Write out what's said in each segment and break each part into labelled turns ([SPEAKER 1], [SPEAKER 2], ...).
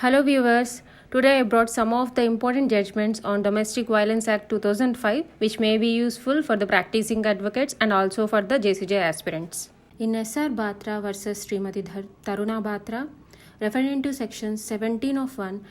[SPEAKER 1] Hello viewers, today I brought some of the important judgments on Domestic Violence Act 2005 which may be useful for the practicing advocates and also for the JCJ aspirants. In S.R. Batra versus Srimati Taruna Batra, referring to section 17 of 1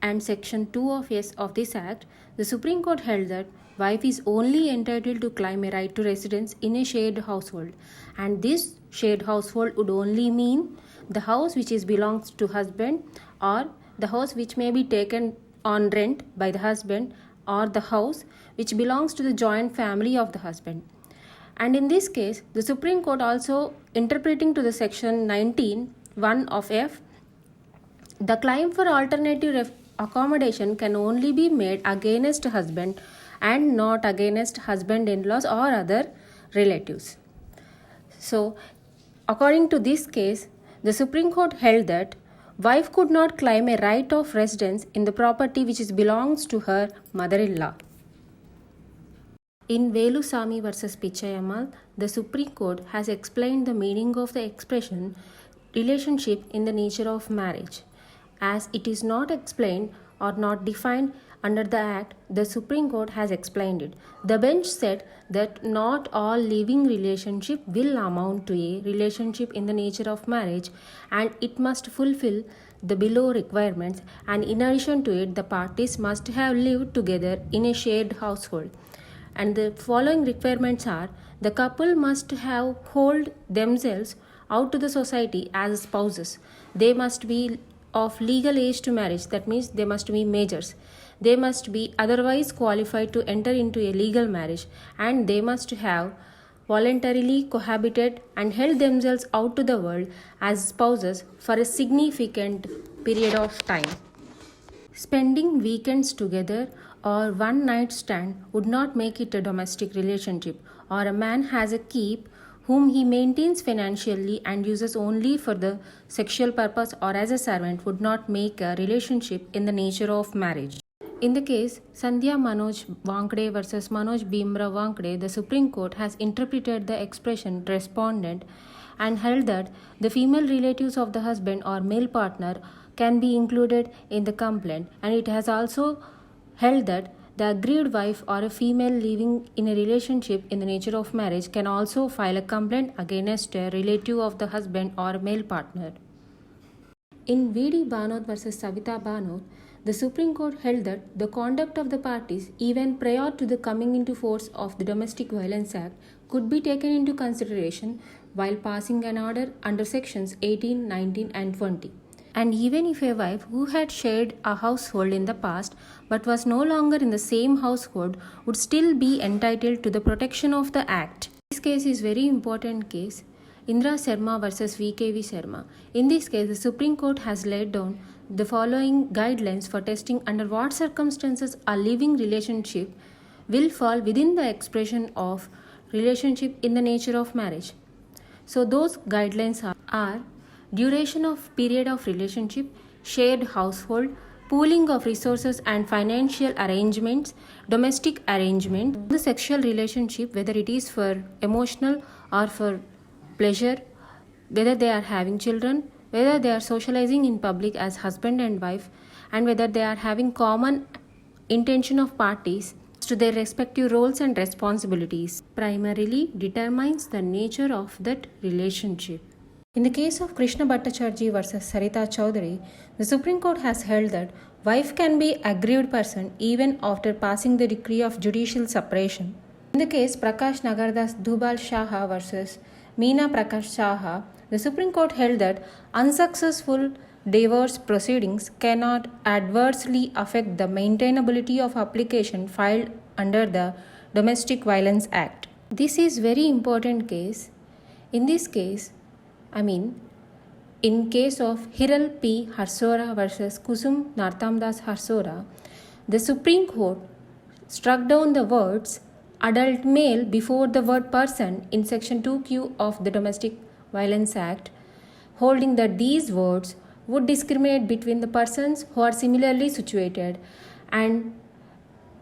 [SPEAKER 1] and section 2 of S of this act, the Supreme Court held that wife is only entitled to claim a right to residence in a shared household, and this shared household would only mean the house which belongs to husband, or the house which may be taken on rent by the husband, or the house which belongs to the joint family of the husband. And in this case, the Supreme Court also interpreting to the section 19(1) of F, the claim for alternative accommodation can only be made against husband and not against husband-in-laws or other relatives. So, according to this case, the Supreme Court held that wife could not claim a right of residence in the property which belongs to her mother-in-law. In Velusamy versus Pichayammal, the Supreme Court has explained the meaning of the expression relationship in the nature of marriage. As it is not explained or not defined under the Act, the Supreme Court has explained it. The bench said that not all living relationship will amount to a relationship in the nature of marriage, and it must fulfill the below requirements, and in addition to it, the parties must have lived together in a shared household. And the following requirements are: the couple must have hold themselves out to the society as spouses. They must be of legal age to marriage, that means they must be majors. They must be otherwise qualified to enter into a legal marriage, and they must have voluntarily cohabited and held themselves out to the world as spouses for a significant period of time. Spending weekends together or one night stand would not make it a domestic relationship, or a man has a keep whom he maintains financially and uses only for the sexual purpose or as a servant would not make a relationship in the nature of marriage. In the case Sandhya Manoj Wankde versus Manoj Bhimrao Wankde, the Supreme Court has interpreted the expression respondent and held that the female relatives of the husband or male partner can be included in the complaint, and it has also held that the aggrieved wife or a female living in a relationship in the nature of marriage can also file a complaint against a relative of the husband or male partner. In V.D. Banod versus Savita Banod, the Supreme Court held that the conduct of the parties, even prior to the coming into force of the Domestic Violence Act, could be taken into consideration while passing an order under sections 18, 19, and 20. And even if a wife who had shared a household in the past but was no longer in the same household would still be entitled to the protection of the Act. This case is very important case, Indra Sharma versus V.K.V. Sharma. In this case, the Supreme Court has laid down the following guidelines for testing under what circumstances a living relationship will fall within the expression of relationship in the nature of marriage. So those guidelines are duration of period of relationship, shared household, pooling of resources and financial arrangements, domestic arrangement, the sexual relationship, whether it is for emotional or for pleasure, whether they are having children, whether they are socializing in public as husband and wife, and whether they are having common intention of parties to their respective roles and responsibilities, primarily determines the nature of that relationship. In the case of Krishna Bhattacharjee versus Sarita Chaudhary, the Supreme Court has held that wife can be aggrieved person even after passing the decree of judicial separation. In the case Prakash Nagardas Dhubal Shaha versus Meena Prakash Shaha, the Supreme Court held that unsuccessful divorce proceedings cannot adversely affect the maintainability of application filed under the Domestic Violence Act. This is very important case. In this case, in case of Hiral P. Harsora versus Kusum Nartamdas Harsora, the Supreme Court struck down the words adult male before the word person in section 2Q of the Domestic Violence Act, holding that these words would discriminate between the persons who are similarly situated, and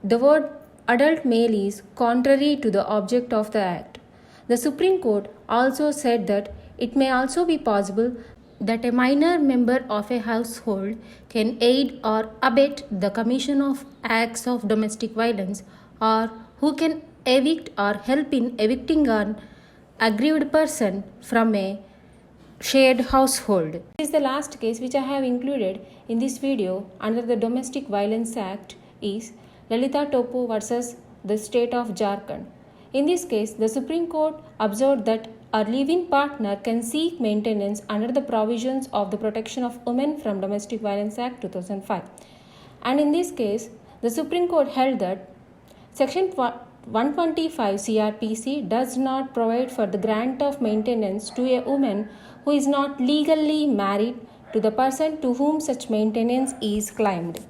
[SPEAKER 1] the word adult male is contrary to the object of the Act. The Supreme Court also said that it may also be possible that a minor member of a household can aid or abet the commission of acts of domestic violence, or who can evict or help in evicting an aggrieved person from a shared household. This is the last case which I have included in this video under the Domestic Violence Act is Lalita Topu versus the state of Jharkhand. In this case, the Supreme Court observed that a living partner can seek maintenance under the provisions of the Protection of Women from Domestic Violence Act 2005. And in this case, the Supreme Court held that Section 125 CRPC does not provide for the grant of maintenance to a woman who is not legally married to the person to whom such maintenance is claimed.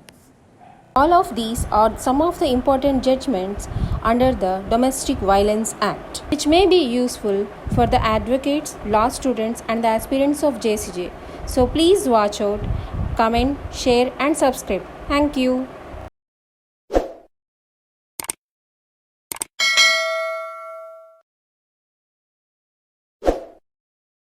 [SPEAKER 1] All of these are some of the important judgments under the Domestic Violence Act, which may be useful for the advocates, law students, and the aspirants of JCJ. So please watch out, comment, share, and subscribe. Thank you.